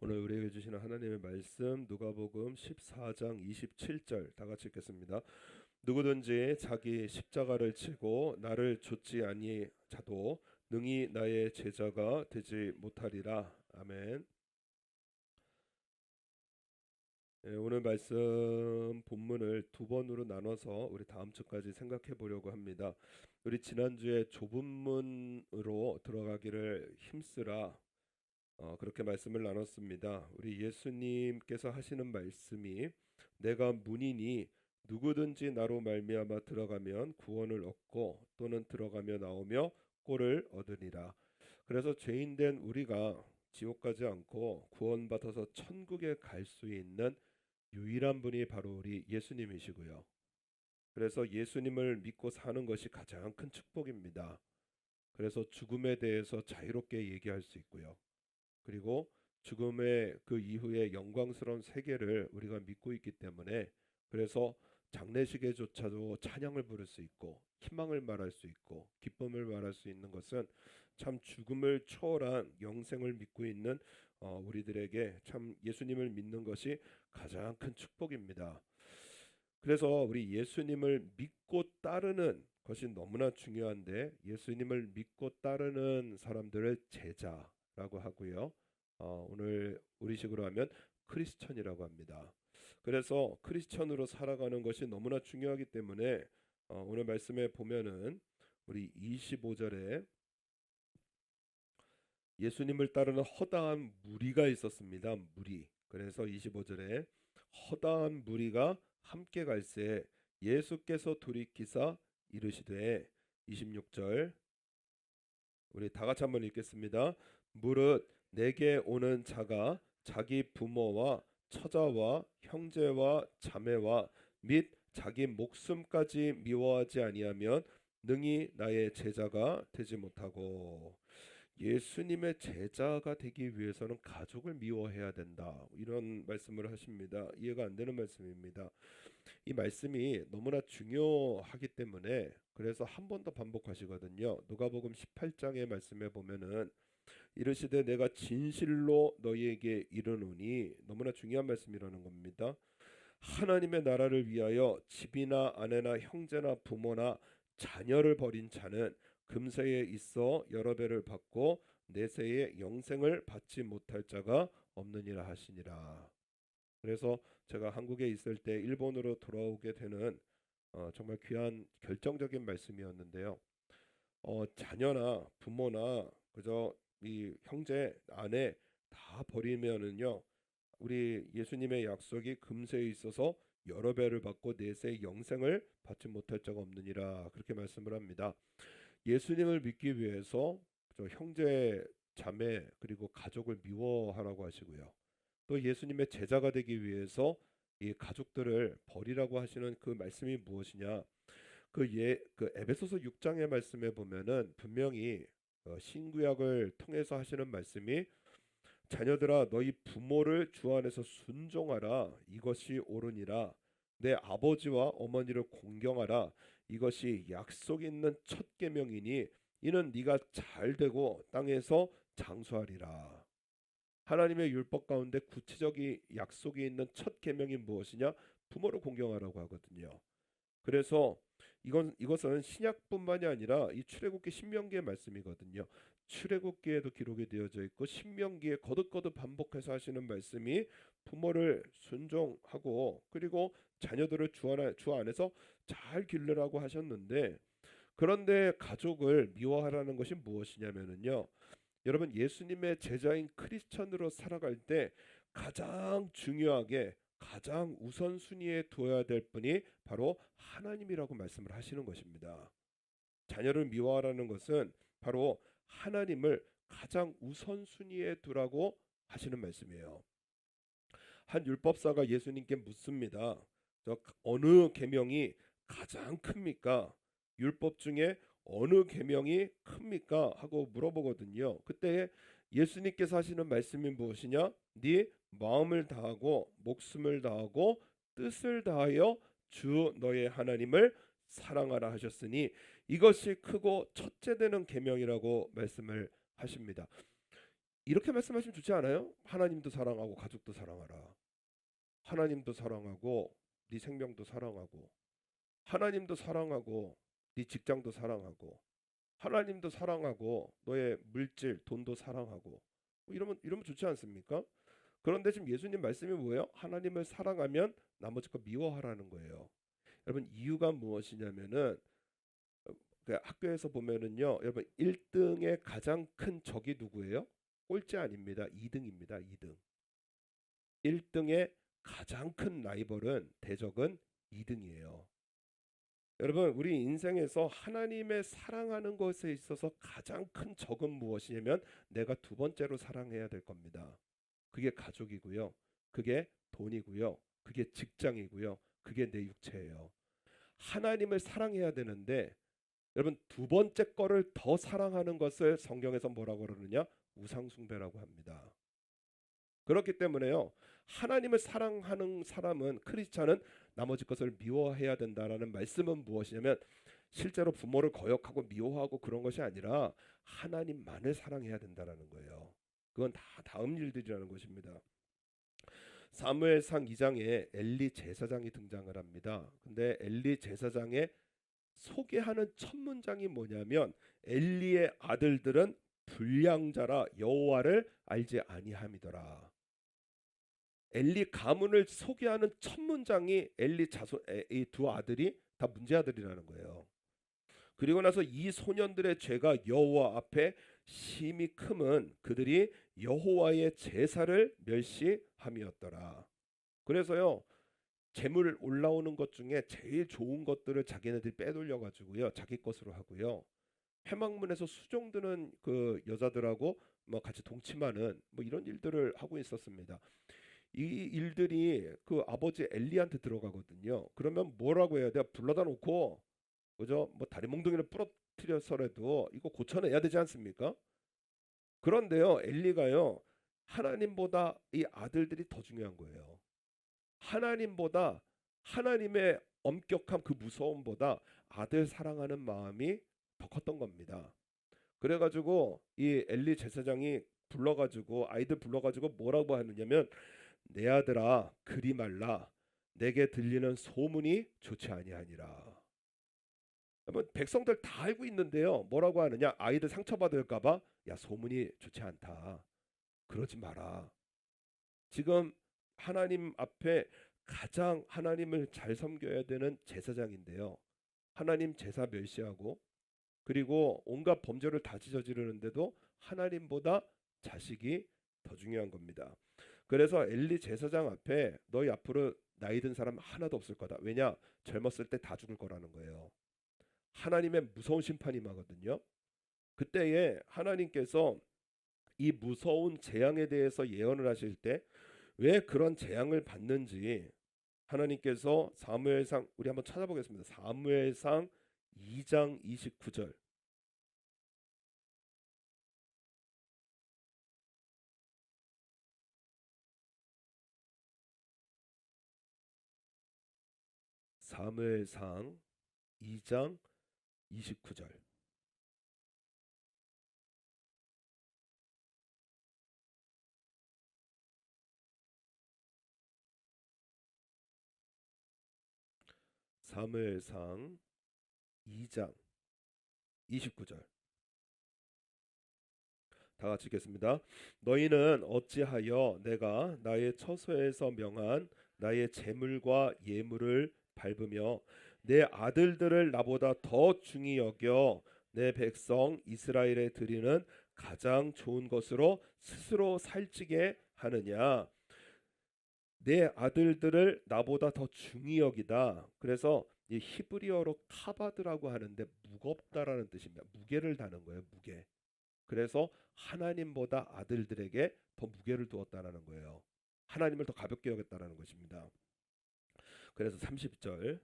오늘 우리에게 주시는 하나님의 말씀 누가복음 14장 27절 다 같이 읽겠습니다. 누구든지 자기 십자가를 지고 나를 좇지 아니하자도 능히 나의 제자가 되지 못하리라. 아멘. 오늘 말씀 본문을 두 번으로 나눠서 우리 다음 주까지 생각해 보려고 합니다. 우리 지난주에 좁은 문으로 들어가기를 힘쓰라 그렇게 말씀을 나눴습니다. 우리 예수님께서 하시는 말씀이 내가 문이니 누구든지 나로 말미암아 들어가면 구원을 얻고 또는 들어가며 나오며 꼴을 얻으리라. 그래서 죄인된 우리가 지옥 가지 않고 구원받아서 천국에 갈 수 있는 유일한 분이 바로 우리 예수님이시고요. 그래서 예수님을 믿고 사는 것이 가장 큰 축복입니다. 그래서 죽음에 대해서 자유롭게 얘기할 수 있고요. 그리고 죽음의 그 이후에 영광스러운 세계를 우리가 믿고 있기 때문에 그래서 장례식에조차도 찬양을 부를 수 있고 희망을 말할 수 있고 기쁨을 말할 수 있는 것은 참 죽음을 초월한 영생을 믿고 있는 우리들에게 참 예수님을 믿는 것이 가장 큰 축복입니다. 그래서 우리 예수님을 믿고 따르는 것이 너무나 중요한데 예수님을 믿고 따르는 사람들을 제자라고 하고요. 오늘 우리식으로 하면 크리스천이라고 합니다. 그래서 크리스천으로 살아가는 것이 너무나 중요하기 때문에 오늘 말씀에 보면은 우리 25절에 예수님을 따르는 허다한 무리가 있었습니다. 무리. 그래서 25절에 허다한 무리가 함께 갈새 예수께서 돌이키사 이르시되 26절 우리 다 같이 한번 읽겠습니다. 무릇 내게 오는 자가 자기 부모와 처자와 형제와 자매와 및 자기 목숨까지 미워하지 아니하면 능히 나의 제자가 되지 못하고 예수님의 제자가 되기 위해서는 가족을 미워해야 된다. 이런 말씀을 하십니다. 이해가 안 되는 말씀입니다. 이 말씀이 너무나 중요하기 때문에 그래서 한 번 더 반복하시거든요. 누가복음 18장의 말씀에 보면은 이르시되 내가 진실로 너희에게 이르노니 너무나 중요한 말씀이라는 겁니다. 하나님의 나라를 위하여 집이나 아내나 형제나 부모나 자녀를 버린 자는 금세에 있어 여러 배를 받고 내세에 영생을 받지 못할 자가 없느니라 하시니라. 그래서 제가 한국에 있을 때 일본으로 돌아오게 되는 정말 귀한 결정적인 말씀이었는데요. 자녀나 부모나 그저 이 형제 아내 다 버리면은요 우리 예수님의 약속이 금세에 있어서 여러 배를 받고 내세 영생을 받지 못할 자가 없느니라 그렇게 말씀을 합니다. 예수님을 믿기 위해서 저 형제 자매 그리고 가족을 미워하라고 하시고요. 또 예수님의 제자가 되기 위해서 이 가족들을 버리라고 하시는 그 말씀이 무엇이냐? 그 에베소서 6장의 말씀에 보면은 분명히 신구약을 통해서 하시는 말씀이 자녀들아 너희 부모를 주 안에서 순종하라 이것이 옳으니라 내 아버지와 어머니를 공경하라 이것이 약속 있는 첫 계명이니 이는 네가 잘 되고 땅에서 장수하리라. 하나님의 율법 가운데 구체적인 약속이 있는 첫 계명이 무엇이냐? 부모를 공경하라고 하거든요. 그래서 이것은 신약뿐만이 아니라 이 출애굽기 신명기의 말씀이거든요. 출애굽기에도 기록이 되어져 있고 신명기에 거듭거듭 반복해서 하시는 말씀이 부모를 순종하고 그리고 자녀들을 주 안에서 잘 기르라고 하셨는데 그런데 가족을 미워하라는 것이 무엇이냐면요. 여러분 예수님의 제자인 크리스천으로 살아갈 때 가장 중요하게 가장 우선순위에 두어야 될 분이 바로 하나님이라고 말씀을 하시는 것입니다. 자녀를 미워하라는 것은 바로 하나님을 가장 우선순위에 두라고 하시는 말씀이에요. 한 율법사가 예수님께 묻습니다. 저 어느 계명이 가장 큽니까? 율법 중에 어느 계명이 큽니까? 하고 물어보거든요. 그때 예수님께서 하시는 말씀이 무엇이냐? 네 마음을 다하고 목숨을 다하고 뜻을 다하여 주 너의 하나님을 사랑하라 하셨으니 이것이 크고 첫째 되는 계명이라고 말씀을 하십니다. 이렇게 말씀하시면 좋지 않아요? 하나님도 사랑하고 가족도 사랑하라. 하나님도 사랑하고 네 생명도 사랑하고 하나님도 사랑하고 네 직장도 사랑하고 하나님도 사랑하고 너의 물질, 돈도 사랑하고 이러면 좋지 않습니까? 그런데 지금 예수님 말씀이 뭐예요? 하나님을 사랑하면 나머지 거 미워하라는 거예요. 여러분 이유가 무엇이냐면은 그 학교에서 보면은요, 여러분 1등의 가장 큰 적이 누구예요? 꼴찌 아닙니다. 2등입니다. 2등. 1등의 가장 큰 라이벌은 대적은 2등이에요. 여러분 우리 인생에서 하나님의 사랑하는 것에 있어서 가장 큰 적은 무엇이냐면 내가 두 번째로 사랑해야 될 겁니다. 그게 가족이고요. 그게 돈이고요. 그게 직장이고요. 그게 내 육체예요. 하나님을 사랑해야 되는데 여러분 두 번째 거를 더 사랑하는 것을 성경에서 뭐라고 그러느냐? 우상숭배라고 합니다. 그렇기 때문에요. 하나님을 사랑하는 사람은 크리스찬은 나머지 것을 미워해야 된다라는 말씀은 무엇이냐면 실제로 부모를 거역하고 미워하고 그런 것이 아니라 하나님만을 사랑해야 된다라는 거예요. 그건 다 다음 일들이라는 것입니다. 사무엘상 2장에 엘리 제사장이 등장을 합니다. 근데 엘리 제사장의 소개하는 첫 문장이 뭐냐면 엘리의 아들들은 불량자라 여호와를 알지 아니함이더라. 엘리 가문을 소개하는 첫 문장이 엘리 자손 이 두 아들이 다 문제아들이라는 거예요. 그리고 나서 이 소년들의 죄가 여호와 앞에 심히 크면 그들이 여호와의 제사를 멸시함이었더라. 그래서요 재물 올라오는 것 중에 제일 좋은 것들을 자기네들이 빼돌려 가지고요 자기 것으로 하고요 회막문에서 수종드는 그 여자들하고 뭐 같이 동침하는 뭐 이런 일들을 하고 있었습니다. 이 일들이 그 아버지 엘리한테 들어가거든요. 그러면 뭐라고 해야 돼요? 불러다 놓고 그죠? 뭐 다리 몽둥이를 부러뜨려서라도 이거 고쳐내야 되지 않습니까? 그런데요 엘리가요 하나님보다 이 아들들이 더 중요한 거예요. 하나님보다 하나님의 엄격함 그 무서움보다 아들 사랑하는 마음이 더 컸던 겁니다. 그래가지고 이 엘리 제사장이 불러가지고 아이들 불러가지고 뭐라고 하느냐면 내 아들아 그리 말라 내게 들리는 소문이 좋지 아니하니라. 여러분 백성들 다 알고 있는데요 뭐라고 하느냐 아이들 상처받을까봐 야 소문이 좋지 않다 그러지 마라. 지금 하나님 앞에 가장 하나님을 잘 섬겨야 되는 제사장인데요. 하나님 제사 멸시하고 그리고 온갖 범죄를 다 저지르는데도 하나님보다 자식이 더 중요한 겁니다. 그래서 엘리 제사장 앞에 너희 앞으로 나이 든 사람 하나도 없을 거다. 왜냐? 젊었을 때 다 죽을 거라는 거예요. 하나님의 무서운 심판이 임하거든요. 그때에 하나님께서 이 무서운 재앙에 대해서 예언을 하실 때 왜 그런 재앙을 받는지 하나님께서 사무엘상 우리 한번 찾아보겠습니다. 사무엘상 2장 29절. 사무엘상 2장 29절. 사무엘상 2장 29절. 다 같이 읽겠습니다. 너희는 어찌하여 내가 나의 처소에서 명한 나의 재물과 예물을 밟으며 내 아들들을 나보다 더 중히 여겨 내 백성 이스라엘에 드리는 가장 좋은 것으로 스스로 살찌게 하느냐. 내 아들들을 나보다 더 중히 여기다. 그래서 이 히브리어로 카바드라고 하는데 무겁다라는 뜻입니다. 무게를 다는 거예요. 무게. 그래서 하나님보다 아들들에게 더 무게를 두었다라는 거예요. 하나님을 더 가볍게 여겼다라는 것입니다. 그래서 30절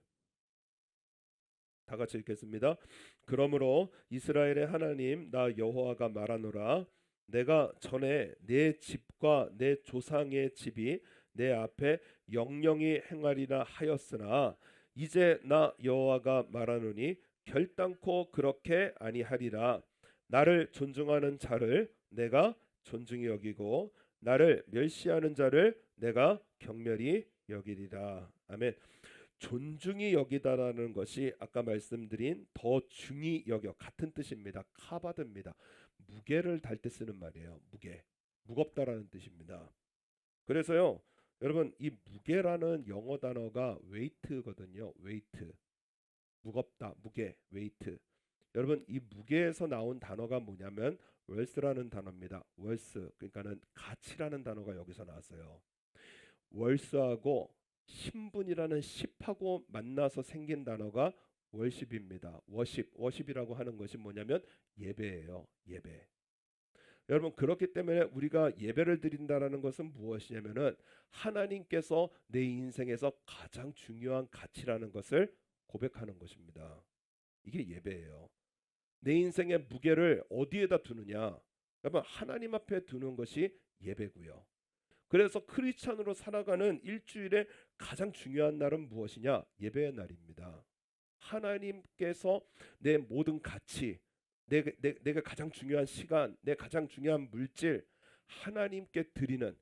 다 같이 읽겠습니다. 그러므로 이스라엘의 하나님 나 여호와가 말하노라 내가 전에 내 집과 내 조상의 집이 내 앞에 영영히 행하리라 하였으나 이제 나 여호와가 말하노니 결단코 그렇게 아니하리라. 나를 존중하는 자를 내가 존중히 여기고 나를 멸시하는 자를 내가 경멸히 여기리라. 아멘. 존중히 여기다라는 것이 아까 말씀드린 더 중히 여겨 같은 뜻입니다. 카바드입니다. 무게를 달 때 쓰는 말이에요. 무게, 무겁다라는 뜻입니다. 그래서요, 여러분 이 무게라는 영어 단어가 weight거든요. weight, 무겁다, 무게, weight. 여러분 이 무게에서 나온 단어가 뭐냐면 worth라는 단어입니다. worth, 그러니까는 가치라는 단어가 여기서 나왔어요. worth하고 신분이라는 ship하고 만나서 생긴 단어가 worship입니다. worship이라고 하는 것이 뭐냐면 예배예요. 예배. 여러분 그렇기 때문에 우리가 예배를 드린다라는 것은 무엇이냐면은 하나님께서 내 인생에서 가장 중요한 가치라는 것을 고백하는 것입니다. 이게 예배예요. 내 인생의 무게를 어디에다 두느냐? 여러분 하나님 앞에 두는 것이 예배고요. 그래서 크리스찬으로 살아가는 일주일의 가장 중요한 날은 무엇이냐? 예배의 날입니다. 하나님께서 내 모든 가치, 내가 가장 중요한 시간, 내 가장 중요한 물질, 하나님께 드리는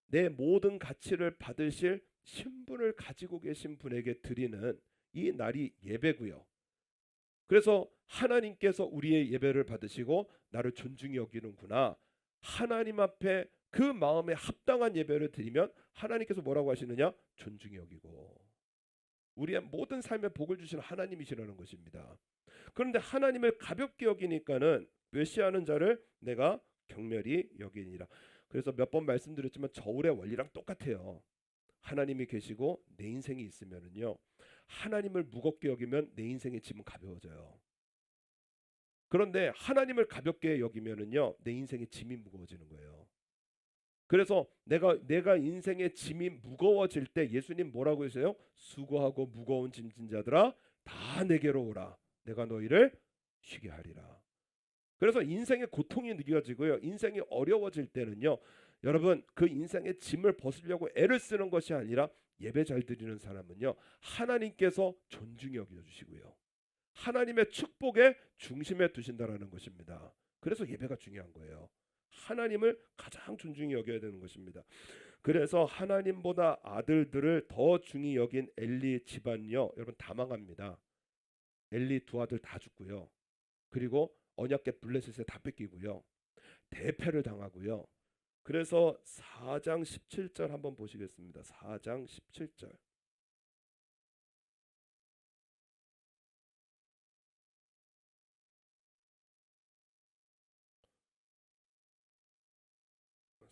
내 모든 가치를 받으실 신분을 가지고 계신 분에게 드리는 이 날이 예배고요. 그래서 하나님께서 우리의 예배를 받으시고 나를 존중히 여기는구나. 하나님 앞에 그 마음에 합당한 예배를 드리면 하나님께서 뭐라고 하시느냐? 존중히 여기고 우리의 모든 삶에 복을 주시는 하나님이시라는 것입니다. 그런데 하나님을 가볍게 여기니까는 멸시하는 자를 내가 경멸히 여기니라. 그래서 몇 번 말씀드렸지만 저울의 원리랑 똑같아요. 하나님이 계시고 내 인생이 있으면은요. 하나님을 무겁게 여기면 내 인생의 짐은 가벼워져요. 그런데 하나님을 가볍게 여기면은요. 내 인생의 짐이 무거워지는 거예요. 그래서 내가 인생의 짐이 무거워질 때 예수님 뭐라고 하세요? 수고하고 무거운 짐진 자들아 다 내게로 오라. 내가 너희를 쉬게 하리라. 그래서 인생의 고통이 느껴지고요. 인생이 어려워질 때는요. 여러분 그 인생의 짐을 벗으려고 애를 쓰는 것이 아니라 예배 잘 드리는 사람은요. 하나님께서 존중히 여겨주시고요. 하나님의 축복의 중심에 두신다라는 것입니다. 그래서 예배가 중요한 거예요. 하나님을 가장 존중히 여겨야 되는 것입니다. 그래서 하나님보다 아들들을 더 중히 여긴 엘리 집안요. 여러분 다 망합니다. 엘리 두 아들 다 죽고요. 그리고 언약궤 블레셋에 다 뺏기고요. 대패를 당하고요. 그래서 4장 17절 한번 보시겠습니다. 4장 17절.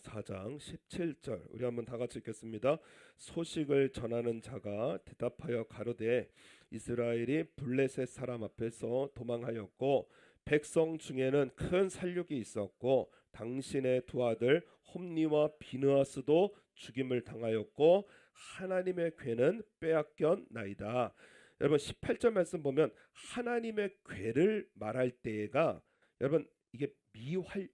4장 17절 우리 한번 다 같이 읽겠습니다. 소식을 전하는 자가 대답하여 가로되 이스라엘이 블레셋 사람 앞에서 도망하였고 백성 중에는 큰 살육이 있었고 당신의 두 아들 홈니와 비느하스도 죽임을 당하였고 하나님의 괴는 빼앗겼나이다. 여러분 18절 말씀 보면 하나님의 괴를 말할 때가 여러분 이게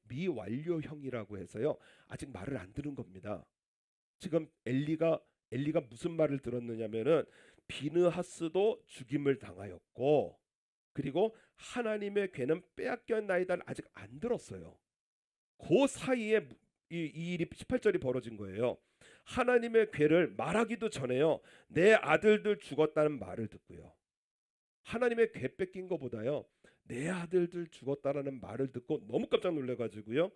미완료형이라고 해서요. 아직 말을 안 들은 겁니다. 지금 엘리가 무슨 말을 들었느냐면은 비느하스도 죽임을 당하였고 그리고 하나님의 괴는 빼앗겼나이다를 아직 안 들었어요. 그 사이에 이 일이 18절이 벌어진 거예요. 하나님의 괴를 말하기도 전에요. 내 아들들 죽었다는 말을 듣고요. 하나님의 괴 뺏긴 것보다요. 내 아들들 죽었다라는 말을 듣고 너무 깜짝 놀래가지고요.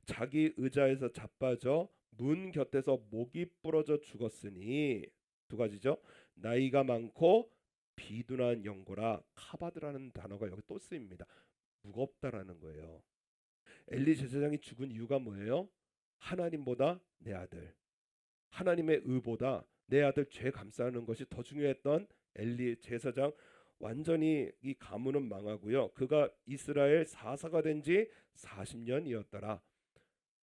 자기 의자에서 자빠져 문 곁에서 목이 부러져 죽었으니 두 가지죠. 나이가 많고 비둔한 영고라. 카바드라는 단어가 여기 또 쓰입니다. 무겁다라는 거예요. 엘리 제사장이 죽은 이유가 뭐예요? 하나님보다 내 아들, 하나님의 의보다 내 아들 죄 감싸는 것이 더 중요했던 엘리 제사장 완전히 이 가문은 망하고요. 그가 이스라엘 사사가 된 지 40년이었더라.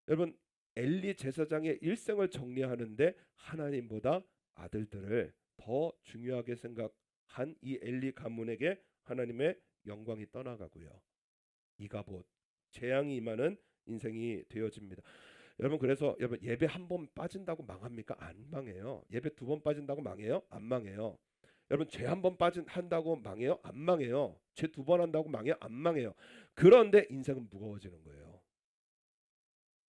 여러분 엘리 제사장의 일생을 정리하는데 하나님보다 아들들을 더 중요하게 생각한 이 엘리 가문에게 하나님의 영광이 떠나가고요. 이가봇 재앙이 임하는 인생이 되어집니다. 여러분 그래서 여러분 예배 한 번 빠진다고 망합니까? 안 망해요. 예배 두 번 빠진다고 망해요? 안 망해요. 여러분 죄 한 번 한다고 망해요? 안 망해요. 죄 두 번 한다고 망해요? 안 망해요. 그런데 인생은 무거워지는 거예요.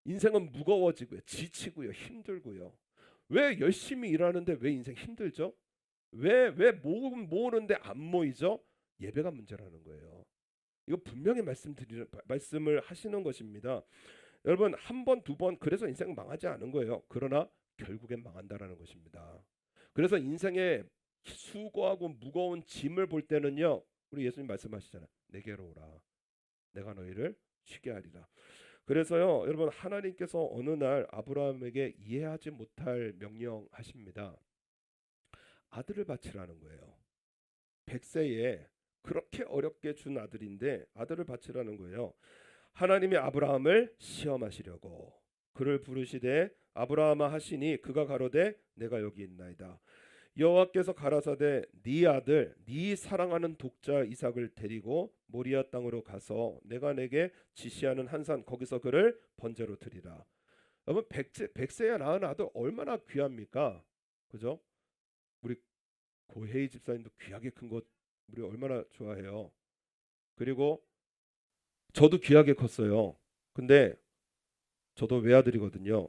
인생은 무거워지고요, 지치고요, 힘들고요. 왜 열심히 일하는데 왜 인생 힘들죠? 왜 모으는데 안 모이죠? 예배가 문제라는 거예요. 이거 분명히 말씀을 하시는 것입니다. 여러분, 한 번, 두 번 그래서 인생 망하지 않은 거예요. 그러나 결국엔 망한다라는 것입니다. 그래서 인생의 수고하고 무거운 짐을 볼 때는요, 우리 예수님 말씀하시잖아요. 내게로 오라. 내가 너희를 쉬게 하리라. 그래서요, 여러분, 하나님께서 어느 날 아브라함에게 이해하지 못할 명령하십니다. 아들을 바치라는 거예요. 100세에 그렇게 어렵게 준 아들인데 아들을 바치라는 거예요. 하나님이 아브라함을 시험하시려고 그를 부르시되 아브라함아 하시니 그가 가로되 내가 여기 있나이다. 여호와께서 가라사대 네 아들 네 사랑하는 독자 이삭을 데리고 모리아 땅으로 가서 내가 내게 지시하는 한 산 거기서 그를 번제로 드리라. 여러분, 백세야 낳은 아들 얼마나 귀합니까? 그죠? 우리 고혜희 집사님도 귀하게 큰 것 우리 얼마나 좋아해요. 그리고 저도 귀하게 컸어요. 근데 저도 외아들이거든요.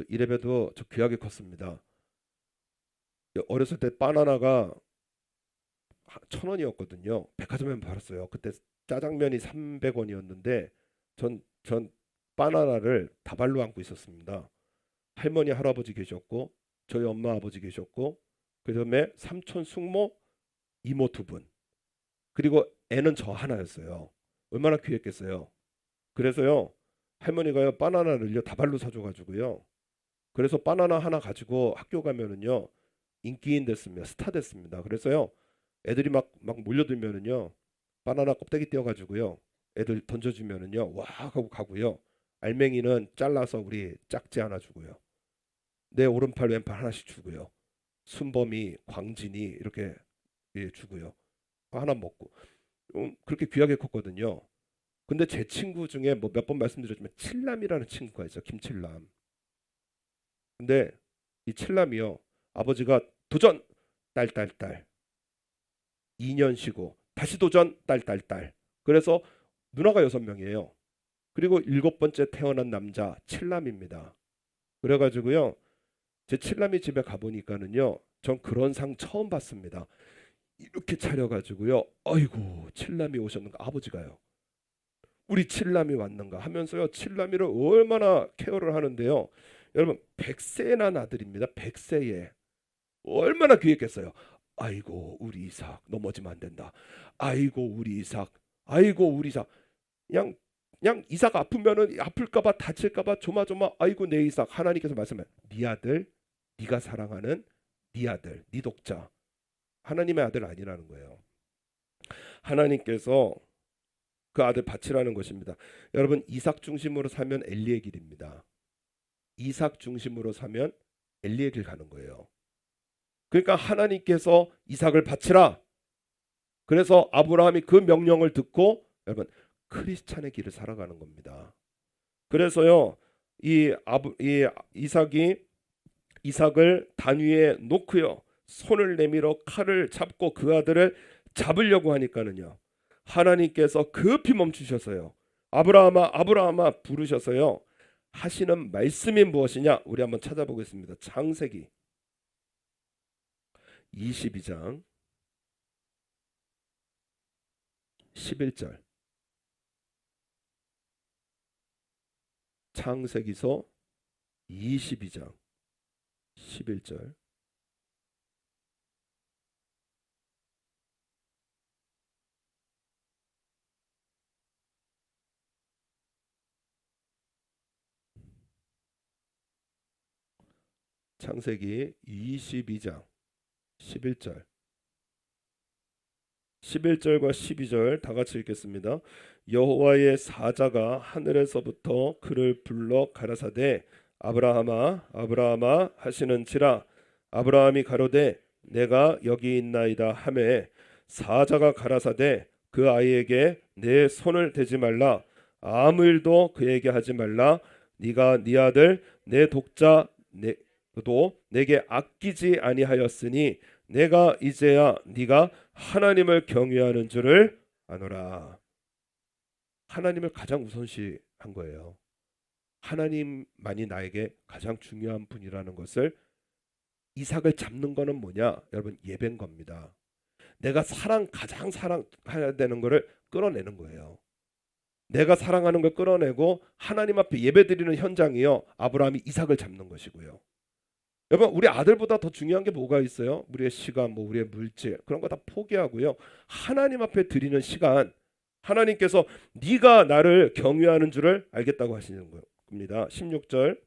이래봬도 저 귀하게 컸습니다. 어렸을 때 바나나가 1,000원이었거든요. 백화점에 팔았어요. 그때 짜장면이 300원이었는데 전 바나나를 다발로 안고 있었습니다. 할머니 할아버지 계셨고 저희 엄마 아버지 계셨고 그다음에 삼촌 숙모 이모 두 분 그리고 애는 저 하나였어요. 얼마나 귀했겠어요. 그래서요 할머니가요 바나나를요 다발로 사줘가지고요. 그래서 바나나 하나 가지고 학교 가면은요 인기인 됐습니다. 스타 됐습니다. 그래서요 애들이 막 몰려들면은요 바나나 껍데기 떼어가지고요 애들 던져주면은요 와 하고 가고요. 알맹이는 잘라서 우리 짝지 하나 주고요. 내 오른팔 왼팔 하나씩 주고요. 순범이 광진이 이렇게 주고요. 하나 먹고 그렇게 귀하게 컸거든요. 근데 제 친구 중에 뭐 몇 번 말씀드렸지만 칠남이라는 친구가 있어. 김칠남. 근데 이 칠남이요 아버지가 도전 딸딸딸 2년 쉬고 다시 도전 딸딸딸 그래서 누나가 6명이에요. 그리고 7번째 태어난 남자 칠남입니다. 그래가지고요 제 칠남이 집에 가보니까는요 전 그런 상 처음 봤습니다. 이렇게 차려가지고요 아이고 칠남이 오셨는가 아버지가요 우리 칠남이 왔는가 하면서요 칠남이를 얼마나 케어를 하는데요 여러분 100세에 난 아들입니다. 100세에 얼마나 귀했겠어요. 아이고 우리 이삭 넘어지면 안 된다. 아이고 우리 이삭 아이고 우리 이삭 그냥 이삭 아프면은 아플까봐 다칠까봐 조마조마 아이고 내 이삭 하나님께서 말씀해 네 아들 네가 사랑하는 네 아들 네 독자 하나님의 아들 아니라는 거예요. 하나님께서 그 아들 바치라는 것입니다. 여러분 이삭 중심으로 사면 엘리의 길입니다. 이삭 중심으로 사면 엘리의 길 가는 거예요. 그러니까 하나님께서 이삭을 바치라. 그래서 아브라함이 그 명령을 듣고 여러분 크리스찬의 길을 살아가는 겁니다. 그래서요 이 이삭을 단 위에 놓고요 손을 내밀어 칼을 잡고 그 아들을 잡으려고 하니까는요 하나님께서 급히 멈추셔서요 아브라함아 아브라함아 부르셔서요 하시는 말씀이 무엇이냐 우리 한번 찾아보겠습니다. 창세기 22장 11절 창세기서 22장 11절 창세기 22장 11절 11절과 12절 다 같이 읽겠습니다. 여호와의 사자가 하늘에서부터 그를 불러 가라사대 아브라함아 아브라함아 하시는지라 아브라함이 가로되 내가 여기 있나이다 하매 사자가 가라사대 그 아이에게 내 손을 대지 말라 아무 일도 그에게 하지 말라 네가 네 아들 내 독자 도 내게 아끼지 아니하였으니 내가 이제야 네가 하나님을 경외하는 줄을 아노라. 하나님을 가장 우선시한 거예요. 하나님만이 나에게 가장 중요한 분이라는 것을 이삭을 잡는 거는 뭐냐? 여러분 예배인 겁니다. 내가 가장 사랑해야 되는 거를 끌어내는 거예요. 내가 사랑하는 걸 끌어내고 하나님 앞에 예배드리는 현장이요. 아브라함이 이삭을 잡는 것이고요. 여러분 우리 아들보다 더 중요한 게 뭐가 있어요? 우리의 시간, 우리의 물질 그런 거 다 포기하고요. 하나님 앞에 드리는 시간, 하나님께서 네가 나를 경외하는 줄을 알겠다고 하시는 겁니다. 16절,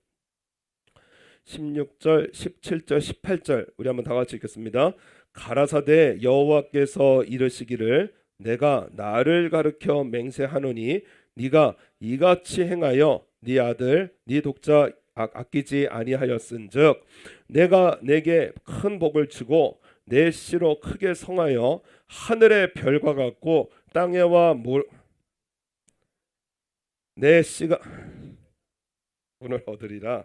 17절, 18절 우리 한번 다 같이 읽겠습니다. 가라사대 여호와께서 이르시기를 내가 나를 가르쳐 맹세하노니 네가 이같이 행하여 네 아들 네 독자 아끼지 아니하였은즉 내가 내게 큰 복을 주고 내 씨로 크게 성하여 하늘의 별과 같고 땅에와 내 씨가 오늘 얻으리라.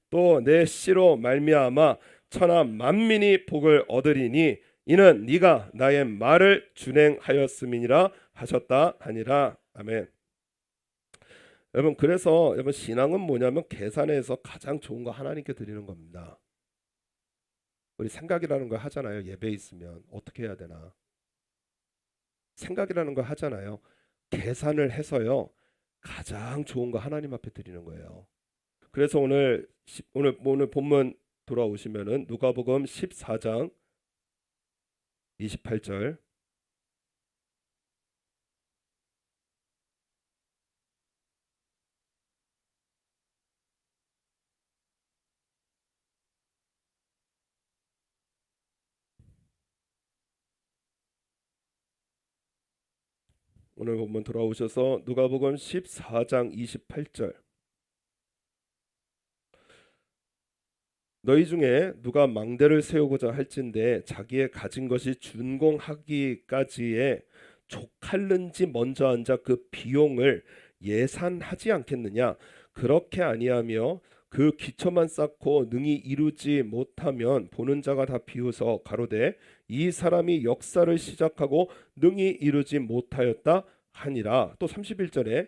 또 내 씨로 말미암아 천하 만민이 복을 얻으리니 이는 네가 나의 말을 준행하였음이니라 하셨다 하니라. 아멘. 여러분 그래서 여러분 신앙은 뭐냐면 계산해서 가장 좋은 거 하나님께 드리는 겁니다. 우리 생각이라는 걸 하잖아요. 예배 있으면 어떻게 해야 되나 생각이라는 걸 하잖아요. 계산을 해서요 가장 좋은 거 하나님 앞에 드리는 거예요. 그래서 오늘 본문 돌아오시면은 누가복음 14장 28절 오늘 본문 돌아오셔서 누가복음 14장 28절 너희 중에 누가 망대를 세우고자 할진대 자기의 가진 것이 준공하기까지에 족할는지 먼저 앉아 그 비용을 예산하지 않겠느냐. 그렇게 아니하며 그 기초만 쌓고 능히 이루지 못하면 보는 자가 다 비웃어 가로되 이 사람이 역사를 시작하고 능히 이루지 못하였다 하니라. 또 31절에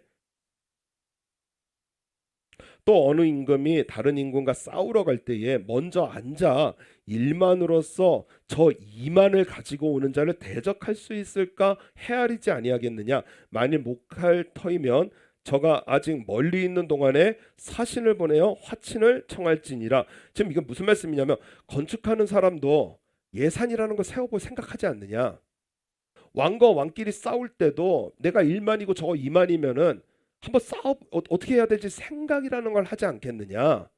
또 어느 임금이 다른 임금과 싸우러 갈 때에 먼저 앉아 1만으로서 저 2만을 가지고 오는 자를 대적할 수 있을까 헤아리지 아니하겠느냐. 만일 목할 터이면 저가 아직 멀리 있는 동안에 사신을 보내어 화친을 청할지니라. 지금 이건 무슨 말씀이냐면 건축하는 사람도 예산이라는 걸 세워볼 생각하지 않느냐. 왕과 왕끼리 싸울 때도 내가 1만이고 저거 2만이면은 한번 어떻게 해야 될지 생각이라는 걸 하지 않겠느냐.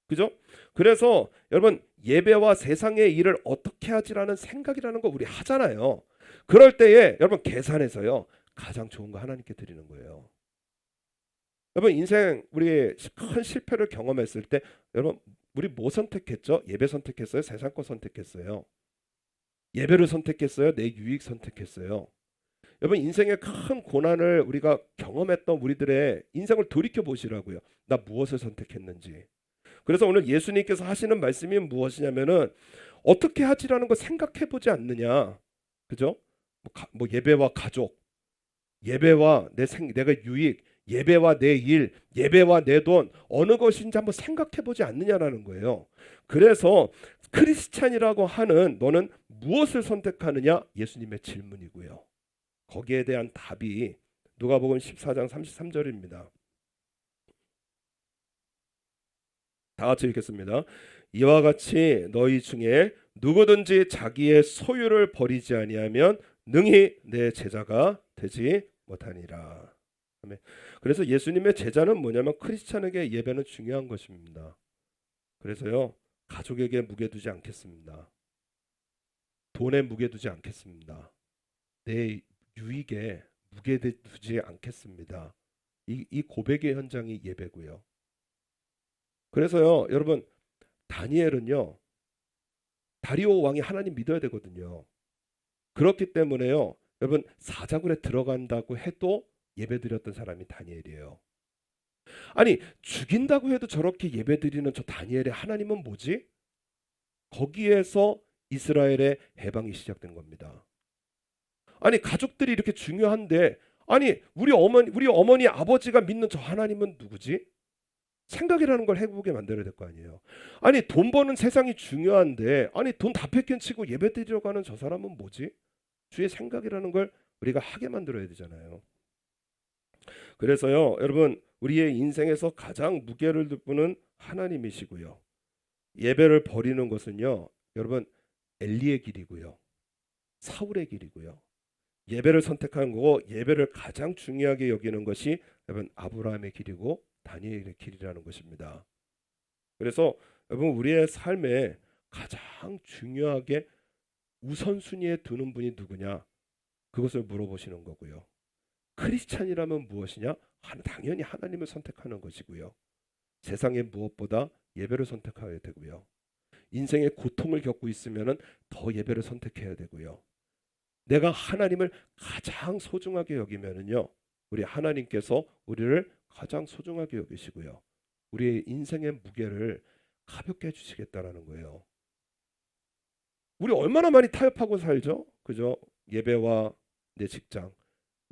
그죠? 그래서 여러분 예배와 세상의 일을 어떻게 하지라는 생각이라는 거 우리 하잖아요. 그럴 때에 여러분 계산해서요 가장 좋은 거 하나님께 드리는 거예요. 여러분 인생 우리 큰 실패를 경험했을 때 여러분 우리 뭐 선택했죠? 예배 선택했어요? 세상 거 선택했어요? 예배를 선택했어요? 내 유익 선택했어요? 여러분 인생의 큰 고난을 우리가 경험했던 우리들의 인생을 돌이켜 보시라고요. 나 무엇을 선택했는지. 그래서 오늘 예수님께서 하시는 말씀이 무엇이냐면은 어떻게 하지라는 거 생각해 보지 않느냐. 그죠? 뭐 예배와 가족, 예배와 내가 유익, 예배와 내 일, 예배와 내 돈 어느 것인지 한번 생각해 보지 않느냐라는 거예요. 그래서 크리스찬이라고 하는 너는 무엇을 선택하느냐? 예수님의 질문이고요. 거기에 대한 답이 누가복음 14장 33절입니다. 다 같이 읽겠습니다. 이와 같이 너희 중에 누구든지 자기의 소유를 버리지 아니하면 능히 내 제자가 되지 못하니라. 그래서 예수님의 제자는 뭐냐면 크리스찬에게 예배는 중요한 것입니다. 그래서요 가족에게 무게 두지 않겠습니다. 돈에 무게 두지 않겠습니다. 내 유익에 무게 두지 않겠습니다. 이 고백의 현장이 예배고요. 그래서요 여러분 다니엘은요 다리오 왕이 하나님 믿어야 되거든요. 그렇기 때문에요 여러분 사자굴에 들어간다고 해도 예배드렸던 사람이 다니엘이에요. 아니 죽인다고 해도 저렇게 예배드리는 저 다니엘의 하나님은 뭐지? 거기에서 이스라엘의 해방이 시작된 겁니다. 아니 가족들이 이렇게 중요한데 아니 우리 어머니 아버지가 믿는 저 하나님은 누구지? 생각이라는 걸 해보게 만들어야 될 거 아니에요. 아니 돈 버는 세상이 중요한데 아니 돈 다 뺏겨치고 예배 드리러 가는 저 사람은 뭐지? 주의 생각이라는 걸 우리가 하게 만들어야 되잖아요. 그래서요 여러분 우리의 인생에서 가장 무게를 둘 분은 하나님이시고요. 예배를 버리는 것은요 여러분 엘리의 길이고요. 사울의 길이고요. 예배를 선택하는 거고 예배를 가장 중요하게 여기는 것이 여러분 아브라함의 길이고 다니엘의 길이라는 것입니다. 그래서 여러분 우리의 삶에 가장 중요하게 우선순위에 두는 분이 누구냐? 그것을 물어보시는 거고요. 크리스찬이라면 무엇이냐? 당연히 하나님을 선택하는 것이고요. 세상의 무엇보다 예배를 선택해야 되고요. 인생의 고통을 겪고 있으면은 더 예배를 선택해야 되고요. 내가 하나님을 가장 소중하게 여기면은요. 우리 하나님께서 우리를 가장 소중하게 여기시고요. 우리의 인생의 무게를 가볍게 해주시겠다라는 거예요. 우리 얼마나 많이 타협하고 살죠? 그죠? 예배와 내 직장,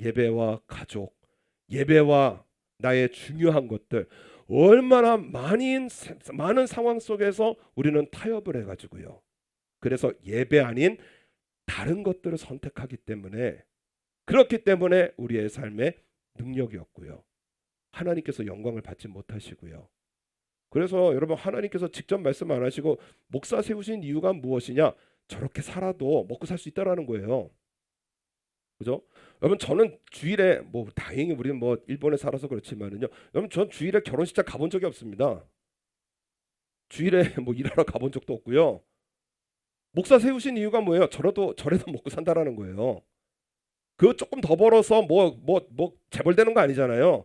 예배와 가족, 예배와 나의 중요한 것들 얼마나 많은 상황 속에서 우리는 타협을 해가지고요. 그래서 예배 아닌 다른 것들을 선택하기 때문에 그렇기 때문에 우리의 삶에 능력이 없고요. 하나님께서 영광을 받지 못하시고요. 그래서 여러분 하나님께서 직접 말씀 안 하시고 목사 세우신 이유가 무엇이냐? 저렇게 살아도 먹고 살 수 있다라는 거예요. 그죠? 여러분 저는 주일에 뭐 다행히 우리는 뭐 일본에 살아서 그렇지만은요. 여러분 전 주일에 결혼식장 가본 적이 없습니다. 주일에 뭐 일하러 가본 적도 없고요. 목사 세우신 이유가 뭐예요? 저래도 먹고 산다라는 거예요. 그거 조금 더 벌어서 뭐 재벌되는 거 아니잖아요.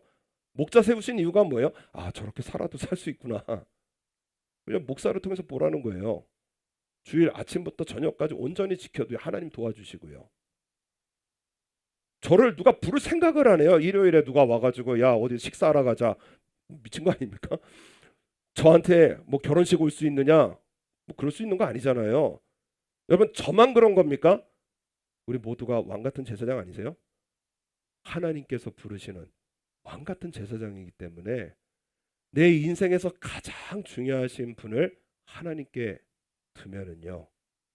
목자 세우신 이유가 뭐예요? 아 저렇게 살아도 살 수 있구나. 그냥 목사를 통해서 보라는 거예요. 주일 아침부터 저녁까지 온전히 지켜도 하나님 도와주시고요. 저를 누가 부를 생각을 안 해요. 일요일에 누가 와가지고 야 어디 식사하러 가자. 미친 거 아닙니까? 저한테 뭐 결혼식 올 수 있느냐? 뭐 그럴 수 있는 거 아니잖아요. 여러분 저만 그런 겁니까? 우리 모두가 왕 같은 제사장 아니세요? 하나님께서 부르시는 왕 같은 제사장이기 때문에 내 인생에서 가장 중요하신 분을 하나님께 두면은요.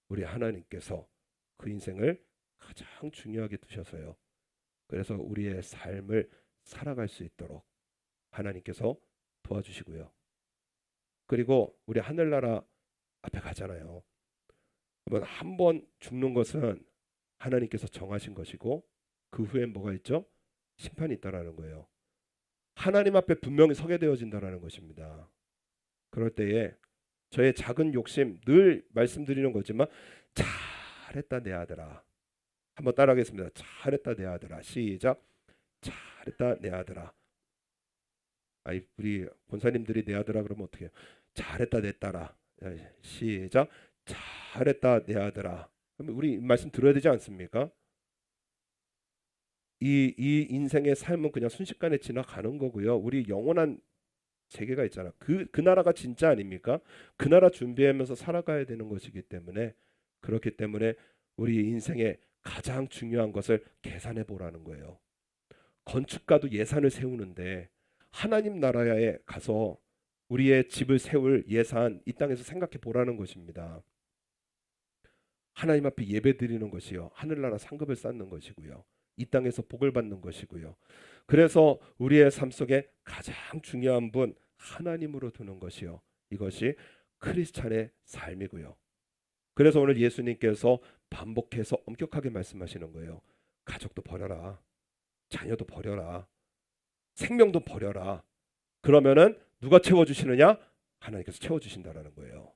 우리 하나님께서 그 인생을 가장 중요하게 두셔서요. 그래서 우리의 삶을 살아갈 수 있도록 하나님께서 도와주시고요. 그리고 우리 하늘나라 앞에 가잖아요. 한 번 죽는 것은 하나님께서 정하신 것이고 그 후엔 뭐가 있죠? 심판이 있다라는 거예요. 하나님 앞에 분명히 서게 되어진다라는 것입니다. 그럴 때에 저의 작은 욕심 늘 말씀드리는 거지만 잘했다 내 아들아. 한번 따라하겠습니다. 잘했다 내 아들아. 시작. 잘했다 내 아들아. 아니 우리 권사님들이 내 아들아 그러면 어떻게 해요? 잘했다 내 딸아. 시작. 잘했다 내 아들아. 그럼 우리 말씀 들어야 되지 않습니까? 이 인생의 삶은 그냥 순식간에 지나가는 거고요. 우리 영원한 세계가 있잖아. 그 나라가 진짜 아닙니까? 그 나라 준비하면서 살아가야 되는 것이기 때문에 그렇기 때문에 우리 인생의 가장 중요한 것을 계산해 보라는 거예요. 건축가도 예산을 세우는데 하나님 나라에 가서 우리의 집을 세울 예산 이 땅에서 생각해 보라는 것입니다. 하나님 앞에 예배 드리는 것이요. 하늘나라 상급을 쌓는 것이고요. 이 땅에서 복을 받는 것이고요. 그래서 우리의 삶 속에 가장 중요한 분 하나님으로 두는 것이요. 이것이 크리스찬의 삶이고요. 그래서 오늘 예수님께서 반복해서 엄격하게 말씀하시는 거예요. 가족도 버려라. 자녀도 버려라. 생명도 버려라. 그러면은 누가 채워주시느냐? 하나님께서 채워주신다라는 거예요.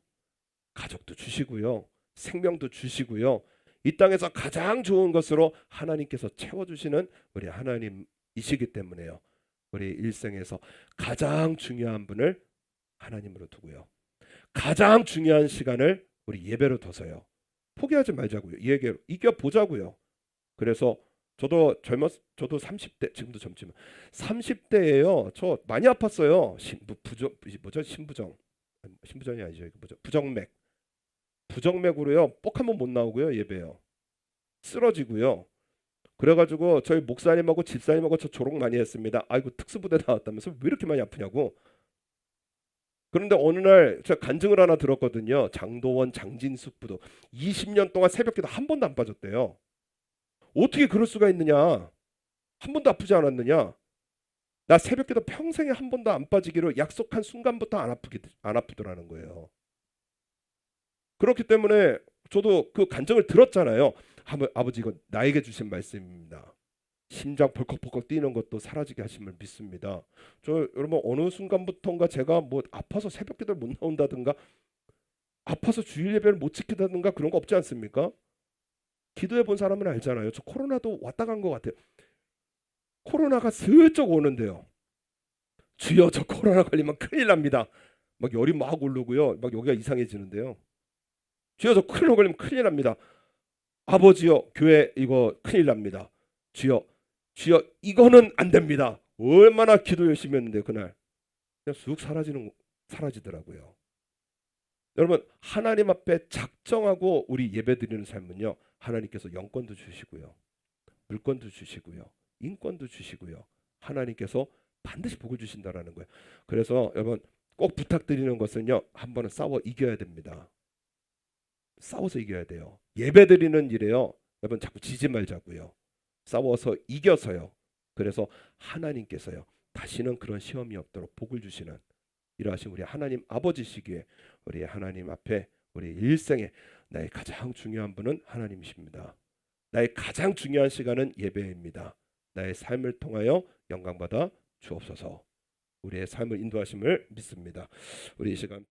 가족도 주시고요. 생명도 주시고요. 이 땅에서 가장 좋은 것으로 하나님께서 채워주시는 우리 하나님이시기 때문에요. 우리 일생에서 가장 중요한 분을 하나님으로 두고요. 가장 중요한 시간을 우리 예배로 둬서요. 포기하지 말자고요. 이겨보자고요. 그래서 저도 30대 지금도 젊지만 30대예요. 저 많이 아팠어요. 신부전이 아니죠. 부정맥으로요. 뻑 한번 못 나오고요. 예배요. 쓰러지고요. 그래가지고 저희 목사님하고 집사님하고 저 조롱 많이 했습니다. 아이고 특수부대 나왔다면서 왜 이렇게 많이 아프냐고. 그런데 어느 날 제가 간증을 하나 들었거든요. 장도원, 장진숙 부도 20년 동안 새벽기도 한 번도 안 빠졌대요. 어떻게 그럴 수가 있느냐? 한 번도 아프지 않았느냐? 나 새벽기도 평생에 한 번도 안 빠지기로 약속한 순간부터 안 아프더라는 거예요. 그렇기 때문에 저도 그 간증을 들었잖아요. 아버지 이건 나에게 주신 말씀입니다. 심장 벌컥벌컥 뛰는 것도 사라지게 하심을 믿습니다. 저 여러분 어느 순간부터인가 제가 뭐 아파서 새벽기도를 못 나온다든가 아파서 주일 예배를 못 지키다든가 그런 거 없지 않습니까? 기도해 본 사람은 알잖아요. 저 코로나도 왔다 간 것 같아요. 코로나가 슬쩍 오는데요. 주여 저 코로나 걸리면 큰일 납니다. 막 열이 막 오르고요. 막 여기가 이상해지는데요. 주여 저 코로나 걸리면 큰일 납니다. 아버지요 교회 이거 큰일 납니다. 주여 주여 이거는 안 됩니다. 얼마나 기도 열심히 했는데 그날 그냥 쑥 사라지더라고요. 여러분 하나님 앞에 작정하고 우리 예배드리는 삶은요. 하나님께서 영권도 주시고요. 물권도 주시고요. 인권도 주시고요. 하나님께서 반드시 복을 주신다라는 거예요. 그래서 여러분 꼭 부탁드리는 것은요. 한 번은 싸워 이겨야 됩니다. 싸워서 이겨야 돼요. 예배드리는 일에요. 여러분 자꾸 지지 말자고요. 싸워서 이겨서요. 그래서 하나님께서요. 다시는 그런 시험이 없도록 복을 주시는 이러하신 우리 하나님 아버지시기에 우리 하나님 앞에 우리 일생에 나의 가장 중요한 분은 하나님이십니다. 나의 가장 중요한 시간은 예배입니다. 나의 삶을 통하여 영광받아 주옵소서. 우리의 삶을 인도하심을 믿습니다. 우리 이 시간